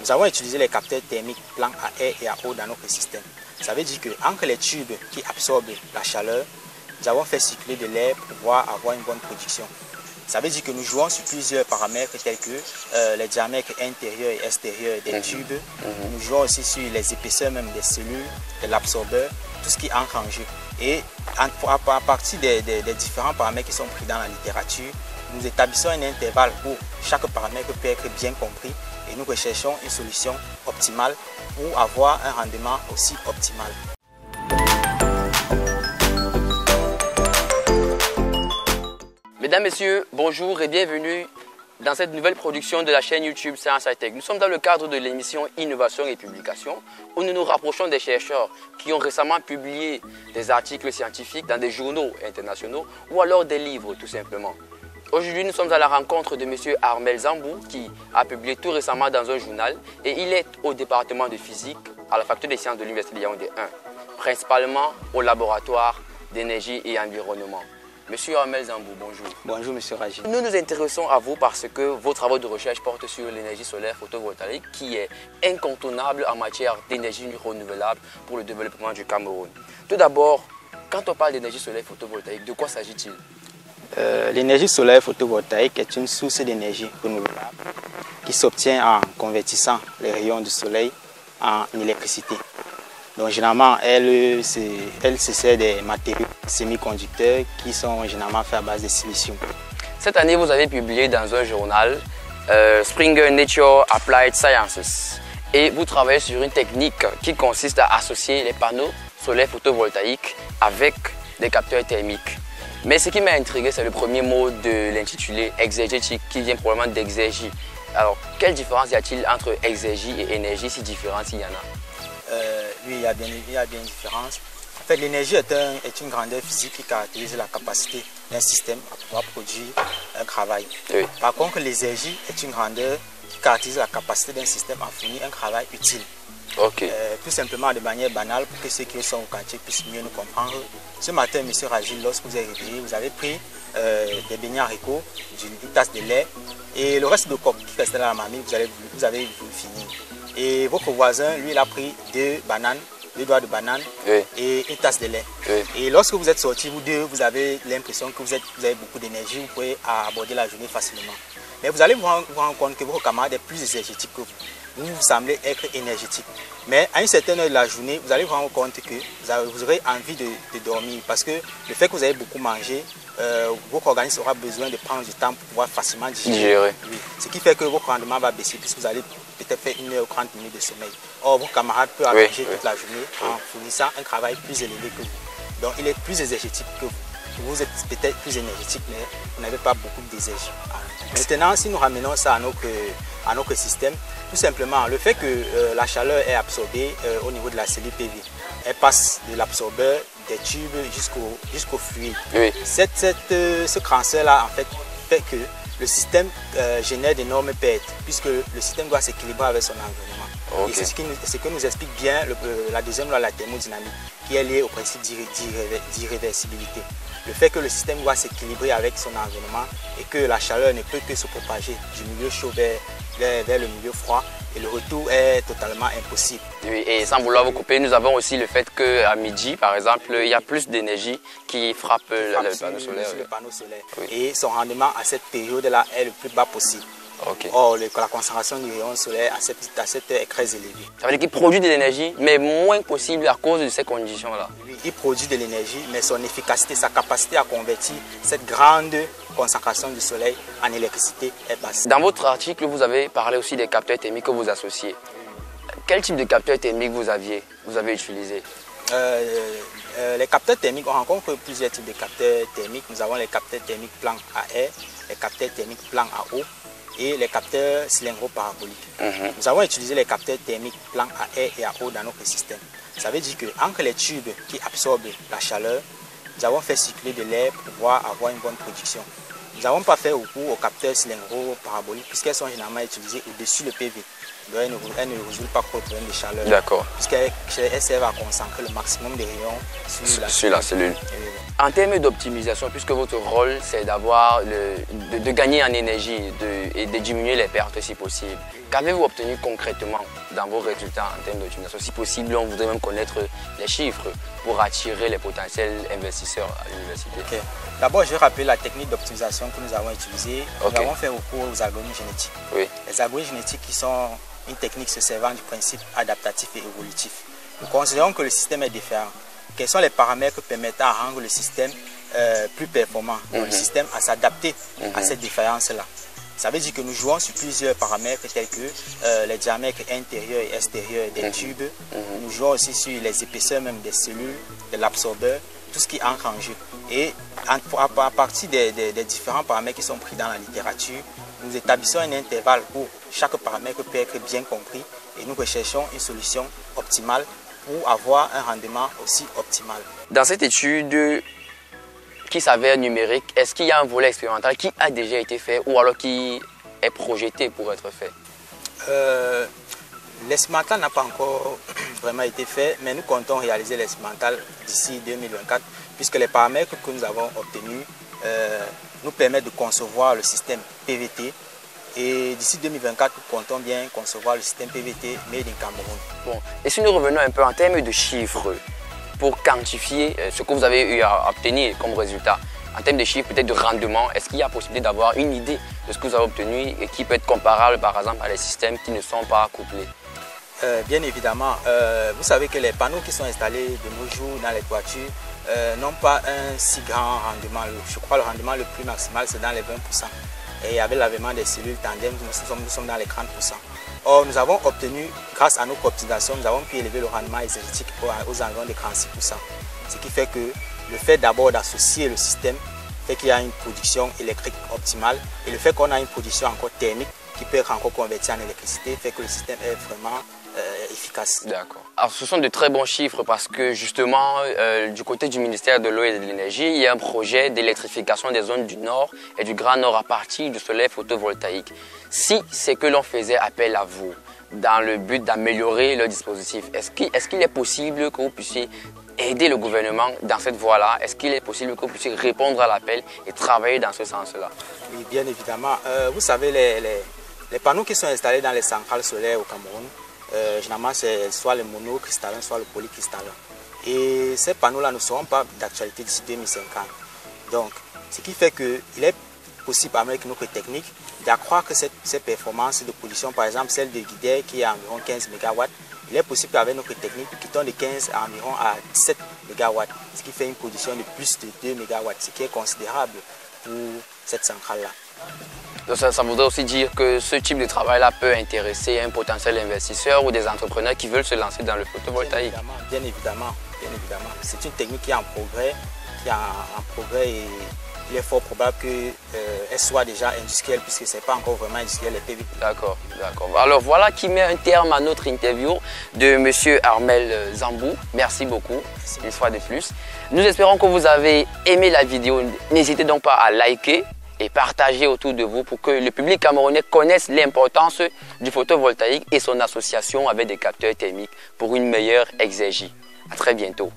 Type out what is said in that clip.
nous avons utilisé les capteurs thermiques plans à air et à eau dans notre système. Ça veut dire qu'entre les tubes qui absorbent la chaleur, nous avons fait circuler de l'air pour pouvoir avoir une bonne production. Ça veut dire que nous jouons sur plusieurs paramètres tels que les diamètres intérieurs et extérieurs des tubes. Nous jouons aussi sur les épaisseurs même des cellules, de l'absorbeur, tout ce qui entre en jeu. Et à partir des différents paramètres qui sont pris dans la littérature, nous établissons un intervalle où chaque paramètre peut être bien compris et nous recherchons une solution optimale pour avoir un rendement aussi optimal. Mesdames, Messieurs, bonjour et bienvenue dans cette nouvelle production de la chaîne YouTube Science High Tech. Nous sommes dans le cadre de l'émission Innovation et Publication où nous nous rapprochons des chercheurs qui ont récemment publié des articles scientifiques dans des journaux internationaux ou alors des livres tout simplement. Aujourd'hui, nous sommes à la rencontre de M. Armel Zambou qui a publié tout récemment dans un journal et il est au département de physique à la faculté des sciences de l'Université de Yaoundé 1, principalement au laboratoire d'énergie et environnement. Monsieur Armel Zambou, bonjour. Bonjour Monsieur Raji. Nous nous intéressons à vous parce que vos travaux de recherche portent sur l'énergie solaire photovoltaïque qui est incontournable en matière d'énergie renouvelable pour le développement du Cameroun. Tout d'abord, quand on parle d'énergie solaire photovoltaïque, de quoi s'agit-il? L'énergie solaire photovoltaïque est une source d'énergie renouvelable qui s'obtient en convertissant les rayons du soleil en électricité. Donc généralement, elle se sert des matériaux semi-conducteurs qui sont généralement faits à base de silicium. Cette année, vous avez publié dans un journal Springer Nature Applied Sciences et vous travaillez sur une technique qui consiste à associer les panneaux solaires photovoltaïques avec des capteurs thermiques. Mais ce qui m'a intrigué, c'est le premier mot de l'intitulé exégétique qui vient probablement d'exergie. Alors, quelle différence y a-t-il entre exergie et énergie, si différence il y en a? Oui, il y a bien une différence. En fait, l'énergie est une grandeur physique qui caractérise la capacité d'un système à pouvoir produire un travail. Oui. Par contre, l'exergie est une grandeur qui caractérise la capacité d'un système à fournir un travail utile. Ok. Tout simplement de manière banale pour que ceux qui sont au quartier puissent mieux nous comprendre. Ce matin, M. Ragil, lorsque vous êtes réveillé, vous avez pris des beignets haricots, une tasse de lait et le reste de coque qui restait dans la marmite, vous avez voulu finir. Et votre voisin, lui, il a pris deux doigts de banane Oui. et une tasse de lait. Oui. Et lorsque vous êtes sortis, vous deux, vous avez l'impression que vous avez beaucoup d'énergie, vous pouvez aborder la journée facilement. Mais vous allez vous rendre compte que votre camarade est plus énergétique que vous. Vous semblez être énergétique. Mais à une certaine heure de la journée, vous allez vous rendre compte que vous aurez envie de dormir parce que le fait que vous avez beaucoup mangé, votre organisme aura besoin de prendre du temps pour pouvoir facilement digérer. Oui. Ce qui fait que votre rendement va baisser puisque vous allez peut-être faire 1 heure ou 30 minutes de sommeil. Or, vos camarades peuvent allonger toute la journée en fournissant un travail plus élevé que vous. Donc, il est plus énergétique que vous. Vous êtes peut-être plus énergétique, mais vous n'avez pas beaucoup d'énergie. Maintenant, si nous ramenons ça à notre système, tout simplement, le fait que la chaleur est absorbée au niveau de la cellule PV, elle passe de l'absorbeur des tubes jusqu'au fluide. Oui. Ce transfert-là, en fait que le système génère d'énormes pertes, puisque le système doit s'équilibrer avec son environnement. Okay. Et c'est ce que nous explique bien la deuxième loi de la thermodynamique, qui est liée au principe d'irréversibilité. Le fait que le système doit s'équilibrer avec son environnement et que la chaleur ne peut que se propager du milieu chaud vers le milieu froid et le retour est totalement impossible. Oui, et sans vouloir vous couper, nous avons aussi le fait qu'à midi, par exemple, il y a plus d'énergie qui frappe le panneau solaire. Oui. Et son rendement à cette période-là est le plus bas possible. Okay. Or, la concentration du rayon solaire à cette heure est très élevée. Ça veut dire qu'il produit de l'énergie, mais moins possible à cause de ces conditions-là. Oui, il produit de l'énergie, mais son efficacité, sa capacité à convertir cette grande concentration du soleil en électricité est basse. Dans votre article, vous avez parlé aussi des capteurs thermiques que vous associez. Quel type de capteurs thermiques vous avez utilisé? Les capteurs thermiques, on rencontre plusieurs types de capteurs thermiques. Nous avons les capteurs thermiques plans à air, les capteurs thermiques plans à eau et les capteurs cylindro-paraboliques. Nous avons utilisé les capteurs thermiques plans à air et à eau dans notre système. Ça veut dire qu'entre les tubes qui absorbent la chaleur, nous avons fait circuler de l'air pour pouvoir avoir une bonne production. Nous n'avons pas fait recours aux capteurs cylindro-paraboliques puisqu'elles sont généralement utilisées au-dessus du PV. Donc elles ne résolvent pas le problème de chaleur. D'accord. Puisqu'elles servent à concentrer le maximum de rayons sur la cellule. En termes d'optimisation, puisque votre rôle c'est de gagner en énergie et de diminuer les pertes si possible, Qu'avez-vous obtenu concrètement dans vos résultats en termes d'optimisation? Si possible, on voudrait même connaître les chiffres pour attirer les potentiels investisseurs à l'université. Okay. D'abord, je vais rappeler la technique d'optimisation que nous avons utilisée. Nous avons fait recours aux algorithmes génétiques. Oui. Les algorithmes génétiques qui sont une technique se servant du principe adaptatif et évolutif. Nous considérons que le système est différent. Quels sont les paramètres permettant à rendre le système plus performant, le système à s'adapter à cette différence-là? Ça veut dire que nous jouons sur plusieurs paramètres tels que les diamètres intérieurs et extérieurs des tubes. Nous jouons aussi sur les épaisseurs même des cellules, de l'absorbeur, tout ce qui entre en jeu. Et à partir des différents paramètres qui sont pris dans la littérature, nous établissons un intervalle où chaque paramètre peut être bien compris et nous recherchons une solution optimale pour avoir un rendement aussi optimal. Dans cette étude qui s'avère numérique, est-ce qu'il y a un volet expérimental qui a déjà été fait ou alors qui est projeté pour être fait? L'expérimental n'a pas encore vraiment été fait, mais nous comptons réaliser l'expérimental d'ici 2024 puisque les paramètres que nous avons obtenus nous permettent de concevoir le système PVT. Et d'ici 2024, nous comptons bien concevoir le système PVT Made in Cameroun. Bon, et si nous revenons un peu en termes de chiffres, pour quantifier ce que vous avez eu à obtenir comme résultat, en termes de chiffres, peut-être de rendement, est-ce qu'il y a possibilité d'avoir une idée de ce que vous avez obtenu et qui peut être comparable par exemple à des systèmes qui ne sont pas couplés? Bien évidemment, vous savez que les panneaux qui sont installés de nos jours dans les toitures n'ont pas un si grand rendement. Je crois que le rendement le plus maximal, c'est dans les 20%. Et avec l'avènement des cellules tandem, nous sommes dans les 30%. Or, nous avons obtenu, grâce à notre optimisation, nous avons pu élever le rendement exégétique aux environs de 36%. Ce qui fait que le fait d'abord d'associer le système fait qu'il y a une production électrique optimale et le fait qu'on a une production encore thermique qui peut être encore convertie en électricité fait que le système est vraiment efficace. D'accord. Alors ce sont de très bons chiffres parce que justement du côté du ministère de l'eau et de l'énergie, il y a un projet d'électrification des zones du Nord et du Grand Nord à partir du soleil photovoltaïque. Si c'est que l'on faisait appel à vous dans le but d'améliorer le dispositif, est-ce qu'il est possible que vous puissiez aider le gouvernement dans cette voie-là? Est-ce qu'il est possible que vous puissiez répondre à l'appel et travailler dans ce sens-là? Oui, bien évidemment. Vous savez, les panneaux qui sont installés dans les centrales solaires au Cameroun, généralement c'est soit le monocristallin, soit le polycristallin. Et ces panneaux-là ne seront pas d'actualité d'ici 2050. Donc, ce qui fait qu'il est possible avec notre technique d'accroître ces performances de production, par exemple celle de Guidère qui est à environ 15 MW. Il est possible avec notre technique qui tourne de 15 à environ à 17 MW, ce qui fait une production de plus de 2 MW, ce qui est considérable pour cette centrale-là. Donc ça voudrait aussi dire que ce type de travail-là peut intéresser un potentiel investisseur ou des entrepreneurs qui veulent se lancer dans le photovoltaïque. Bien évidemment. C'est une technique qui est en progrès, et il est fort probable qu'elle soit déjà industrielle puisque ce n'est pas encore vraiment industriel les PV. D'accord. Alors voilà qui met un terme à notre interview de M. Armel Zambou. Merci beaucoup, une fois de plus. Nous espérons que vous avez aimé la vidéo. N'hésitez donc pas à liker et partager autour de vous pour que le public camerounais connaisse l'importance du photovoltaïque et son association avec des capteurs thermiques pour une meilleure exergie. À très bientôt.